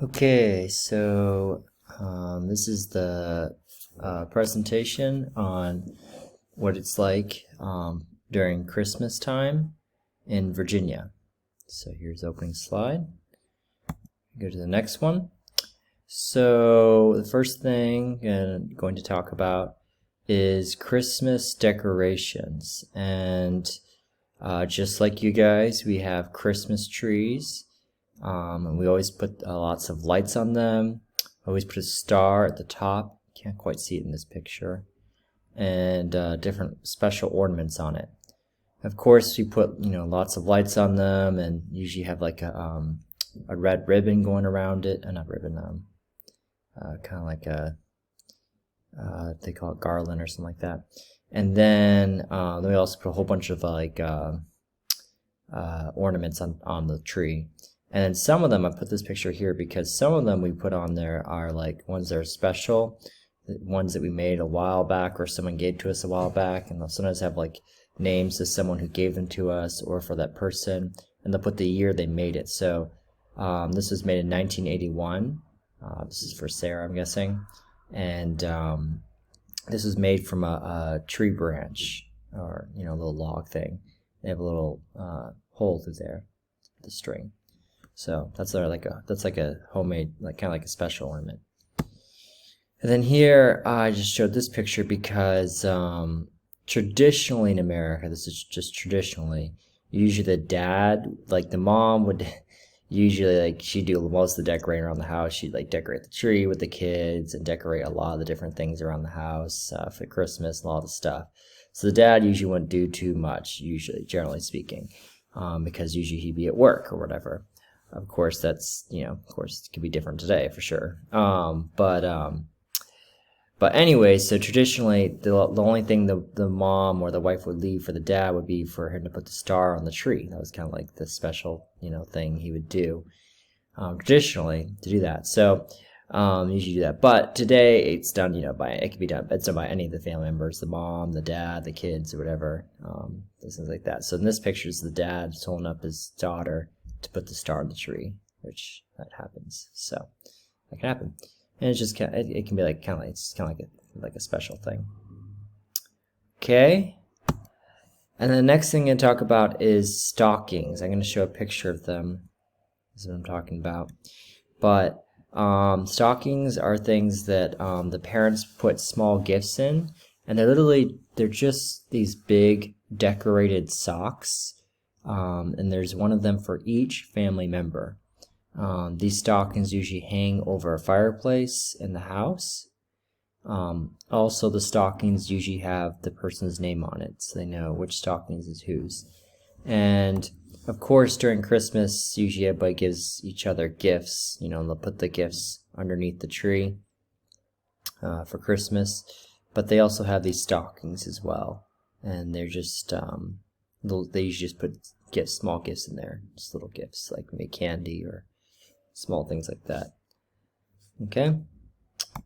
Okay, so this is the presentation on what it's like during Christmas time in Virginia. So here's the opening slide. Go to the next one. So the first thing I'm going to talk about is Christmas decorations. And just like you guys, we have Christmas trees. And we always put lots of lights on them. Always put a star at the top. Can't quite see it in this picture. And different special ornaments on it. Of course, we put lots of lights on them, and usually have like a red ribbon going around it. Not ribbon, kind of like a they call it garland or something like that. And then we also put a whole bunch of like ornaments on the tree. And then some of them, I put this picture here because some of them we put on there are like ones that are special, ones that we made a while back or someone gave to us a while back, and they'll sometimes have like names of someone who gave them to us or for that person, and they'll put the year they made it. So this was made in 1981. This is for Sarah, I'm guessing. And this was made from a tree branch, or a little log thing. They have a little hole through there, the string. So that's like a homemade, like kind of like a special ornament. And then here I just showed this picture because traditionally in America, this is just traditionally, usually the dad, like the mom would usually, like, she'd do most of the decorating around the house. She'd like decorate the tree with the kids and decorate a lot of the different things around the house for Christmas and all the stuff. So the dad usually wouldn't do too much, usually, generally speaking, because usually he'd be at work or whatever. Of course, that's, of course, it could be different today for sure. But anyway, so traditionally, the only thing the mom or the wife would leave for the dad would be for him to put the star on the tree. That was kind of like the special, thing he would do traditionally to do that. So usually do that. But today it's done, it's done by any of the family members, the mom, the dad, the kids, or whatever, things like that. So in this picture is the dad holding up his daughter to put the star on the tree, which that happens. So that can happen. And it's just it can be like kind of like a special thing. Okay. And the next thing I'm going to talk about is stockings. I'm going to show a picture of them. This is what I'm talking about. But stockings are things that the parents put small gifts in, and they're just these big decorated socks. And there's one of them for each family member. These stockings usually hang over a fireplace in the house. Also, the stockings usually have the person's name on it, so they know which stockings is whose. And of course, during Christmas, usually everybody gives each other gifts. They'll put the gifts underneath the tree for Christmas. But they also have these stockings as well, and they're just they usually just put small gifts in there, just little gifts like maybe candy or small things like that. Okay,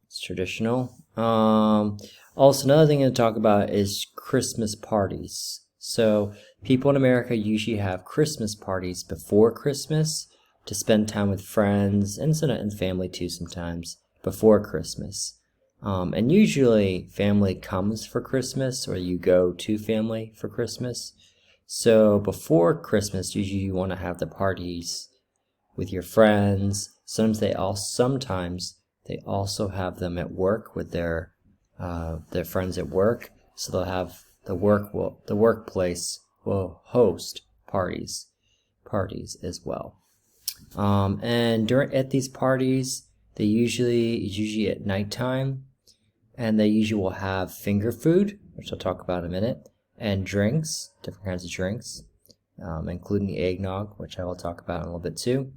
it's traditional. Also, another thing to talk about is Christmas parties. So people in America usually have Christmas parties before Christmas to spend time with friends and family too sometimes before Christmas. And usually family comes for Christmas, or you go to family for Christmas. So before Christmas, usually you want to have the parties with your friends. Sometimes they also have them at work with their friends at work. So they'll have the workplace will host parties as well. And at these parties, it's usually at nighttime, and they usually will have finger food, which I'll talk about in a minute, and drinks, different kinds of drinks, including the eggnog, which I will talk about in a little bit too.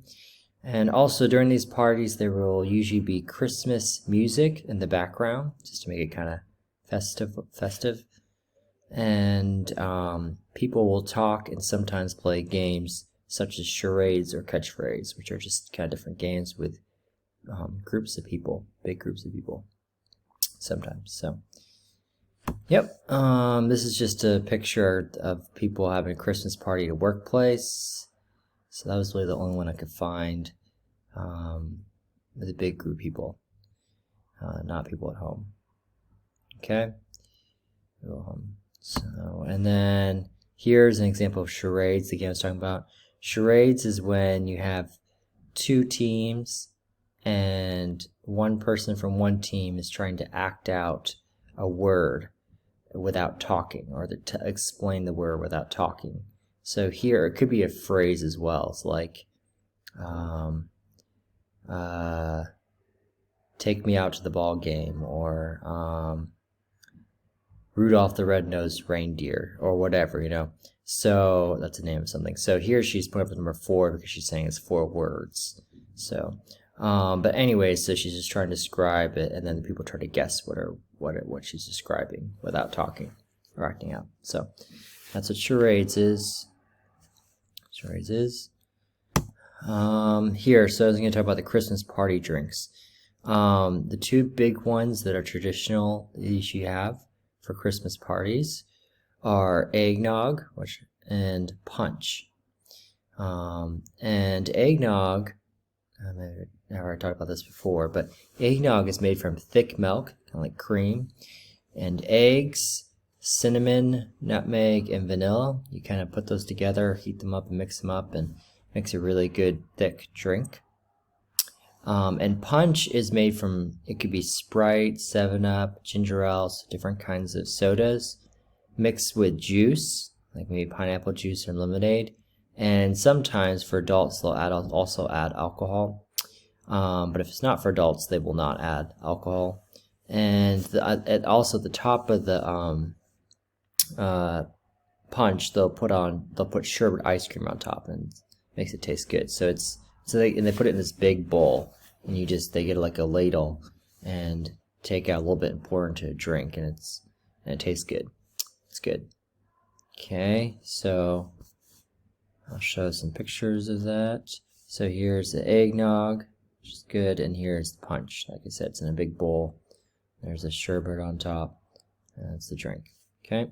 And also during these parties, there will usually be Christmas music in the background, just to make it kind of festive. And people will talk and sometimes play games such as charades or catchphrase, which are just kind of different games with groups of people, big groups of people sometimes. So yep, this is just a picture of people having a Christmas party at a workplace. So that was really the only one I could find. with a big group of people, not people at home. Okay. So, and then here's an example of charades. The game I was talking about. Charades is when you have two teams and one person from one team is trying to act out a word without talking, or to explain the word without talking. So here it could be a phrase as well. It's like, take me out to the ball game, or Rudolph the Red-Nosed Reindeer, or whatever, you know. So that's the name of something. So here she's putting up with number 4 because she's saying it's 4 words. So, but anyway, so she's just trying to describe it, and then the people try to guess what she's describing without talking or acting out. So that's what charades is. Here, so I was going to talk about the Christmas party drinks. The two big ones that are traditional that you have for Christmas parties are eggnog and punch. And eggnog, I've already talked about this before, but eggnog is made from thick milk, kind of like cream, and eggs, cinnamon, nutmeg, and vanilla. You kind of put those together, heat them up and mix them up, and makes a really good thick drink. And punch is made from, it could be Sprite, 7-Up, ginger ale, so different kinds of sodas, mixed with juice, like maybe pineapple juice or lemonade. And sometimes for adults, they'll also add alcohol. But if it's not for adults, they will not add alcohol. And also at the top of the punch, they'll put sherbet ice cream on top, and makes it taste good. So they put it in this big bowl, and they get like a ladle and take out a little bit and pour into a drink, and it tastes good. It's good. Okay, so I'll show some pictures of that. So here's the eggnog, which is good, and here's the punch. Like I said, it's in a big bowl. There's a sherbet on top, and that's the drink. Okay.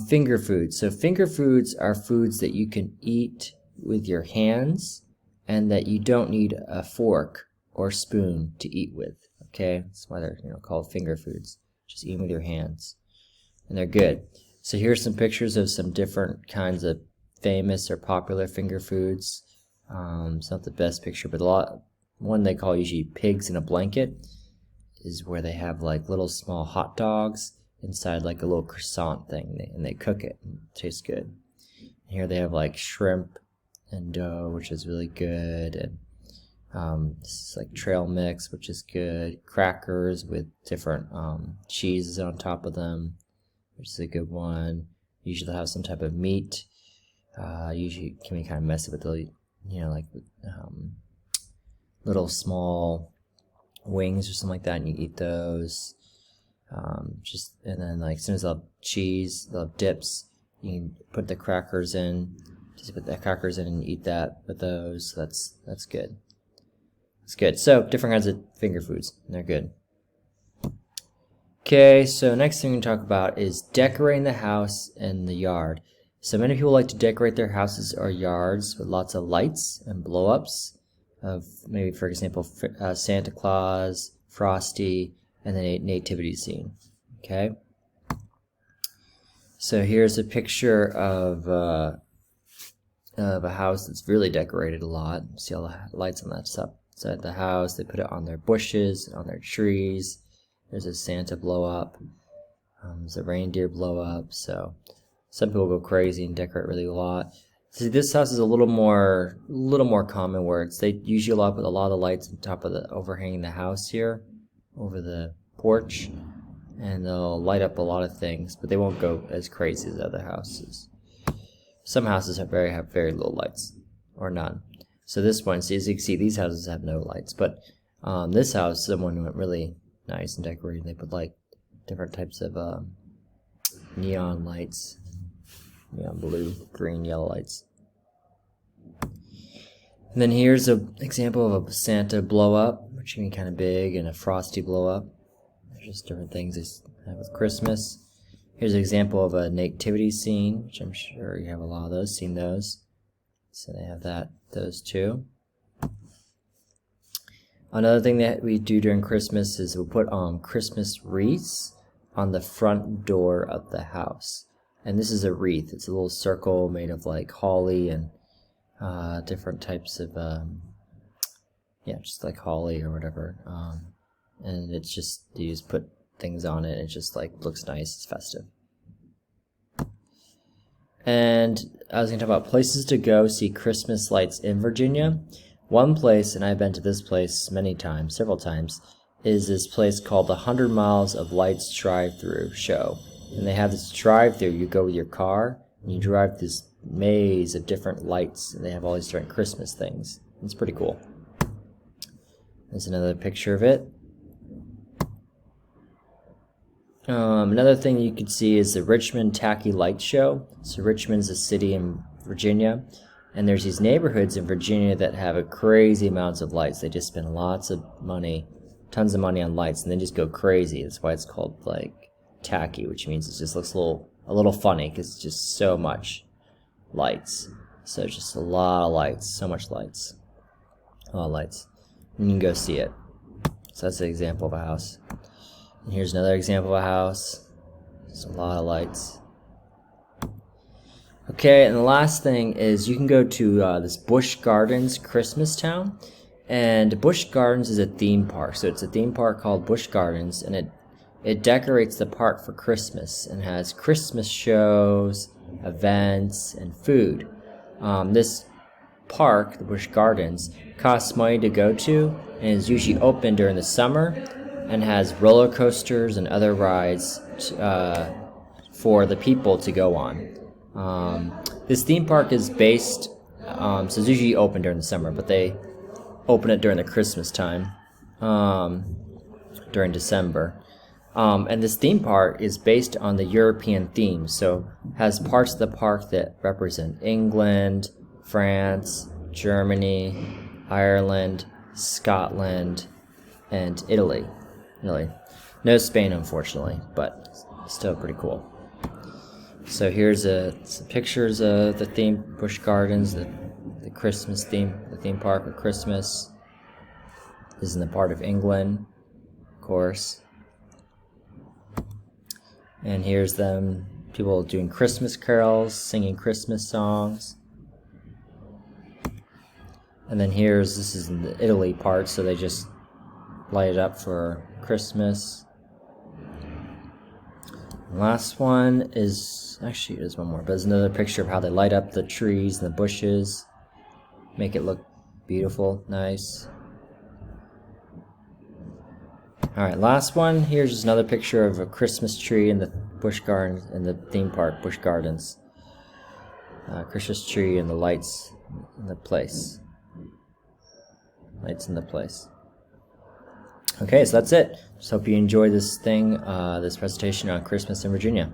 Finger foods. So finger foods are foods that you can eat with your hands and that you don't need a fork or spoon to eat with. Okay, that's why they're called finger foods. Just eat with your hands, and they're good. So here's some pictures of some different kinds of famous or popular finger foods. It's not the best picture, but one they call usually pigs in a blanket is where they have like little small hot dogs inside like a little croissant thing, and they cook it, and it tastes good. And here they have like shrimp and dough, which is really good, and this is like trail mix, which is good. Crackers with different cheeses on top of them, which is a good one. Usually they'll have some type of meat. Usually can be kind of messy, but they'll like little small wings or something like that, and you eat those. And then like as soon as they'll have cheese, they'll have dips, you can put the crackers in. Just put the crackers in and eat that with those. So that's good. It's good. So different kinds of finger foods, and they're good. Okay, so next thing we can talk about is decorating the house and the yard. So many people like to decorate their houses or yards with lots of lights and blow-ups of maybe, for example, Santa Claus, Frosty, and the nativity scene. Okay. So here's a picture of a house that's really decorated a lot. See all the lights on that stuff inside the house. They put it on their bushes, on their trees. There's a Santa blow up. There's a reindeer blow up. So some people go crazy and decorate really a lot. See, this house is a little more common where they usually put a lot of lights on top of the overhanging the house here, over the porch, and they'll light up a lot of things, but they won't go as crazy as other houses. Some houses have very little lights, or none. So this one, see, as you can see, these houses have no lights, but this house, someone went really nice and decorated. They put like different types of neon lights, neon blue, green, yellow lights. And then here's an example of a Santa blow up, which can be kind of big, and a Frosty blow up. There's just different things they have with Christmas. Here's an example of a nativity scene, which I'm sure you have a lot of those, seen those. So they have those too. Another thing that we do during Christmas is we'll put Christmas wreaths on the front door of the house. And this is a wreath. It's a little circle made of like holly and different types of, just like holly or whatever. And it's just, you just put things on it. It just like looks nice. It's festive. And I was going to talk about places to go see Christmas lights in Virginia. One place, and I've been to this place many times, several times, is this place called the 100 Miles of Lights Drive-Through Show. And they have this drive-through. You go with your car, and you drive this maze of different lights, and they have all these different Christmas things. It's pretty cool. There's another picture of it. Another thing you could see is the Richmond Tacky Light Show. So Richmond's a city in Virginia, and there's these neighborhoods in Virginia that have a crazy amounts of lights. They just spend lots of money, tons of money on lights, and they just go crazy. That's why it's called like tacky, which means it just looks a little funny because it's just so much lights. So just a lot of lights, so much lights, a lot of lights. And you can go see it. So that's an example of a house. And here's another example of a house. There's a lot of lights. Okay, and the last thing is you can go to this Busch Gardens Christmas Town. And Busch Gardens is a theme park. So it's a theme park called Busch Gardens, and it decorates the park for Christmas and has Christmas shows, events, and food. This park, the Busch Gardens, costs money to go to and is usually open during the summer and has roller coasters and other rides for the people to go on. This theme park is based, so it's usually open during the summer, but they open it during the Christmas time, during December. And this theme park is based on the European theme, so has parts of the park that represent England, France, Germany, Ireland, Scotland, and Italy. No Spain, unfortunately, but still pretty cool. So here's some pictures of the theme, Busch Gardens, the Christmas theme, the theme park of Christmas. This is in the part of England, of course. And here's them, people doing Christmas carols, singing Christmas songs. And then this is in the Italy part, so they just light it up for Christmas. And last one is, actually there's one more, but there's another picture of how they light up the trees and the bushes, make it look beautiful, nice. Alright, last one, here's just another picture of a Christmas tree in the Busch Gardens, in the theme park, Busch Gardens. Christmas tree and the lights in the place. Lights in the place. Okay, so that's it. Just hope you enjoy this presentation on Christmas in Virginia.